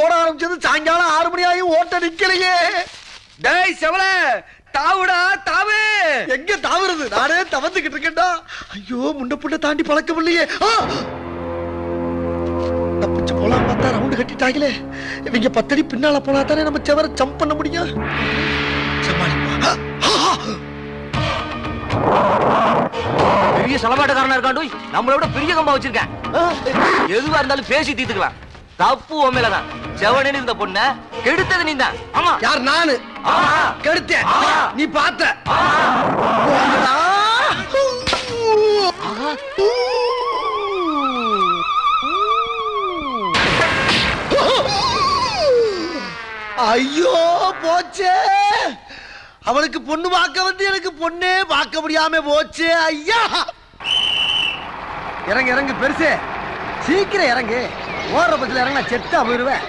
ஓட ஆரம்பிச்சது சாயங்காலம் 6 மணி ஆகி ஓட்ட நிக்கலையே. டேய் செவல தாவுடா தாவு. எங்க தாவுறது? நானே தவந்துகிட்டு இருக்கேன்டா. ஐயோ முன்ன புண்ண தாண்டி பழக்கம் இல்லையே. தப்பிச்சு போலாம் பார்த்தா ரவுண்டு கட்டிட்டாங்களே. இவங்க 10 அடி பின்னால போனா தானே நம்ம செவர ஜம்ப் பண்ண முடியும். பெரிய சலமாட்டக்காரனா இருக்காண்டு நம்மள விட பெரிய கம்பா வச்சிருக்கேன். எதுவா இருந்தாலும் பேசி தீர்த்துக்கலாம். தப்பு உண்மையிலதான். செவனேன்னு இந்த பொண்ண கெடுத்தது நீ தான். ஆமா. யார்? நானு கெடுத்தேன். நீ பார்த்த. ஐயோ போச்சே. அவளுக்கு பொண்ணு பார்க்க வந்து எனக்கு பொண்ணே பார்க்க முடியாம போச்சு. ஐயா இறங்கு இறங்கு பெருசு, சீக்கிரம் இறங்கு. ஓடுற பஸ்ல இறங்கினா செத்தா போயிருவேன்.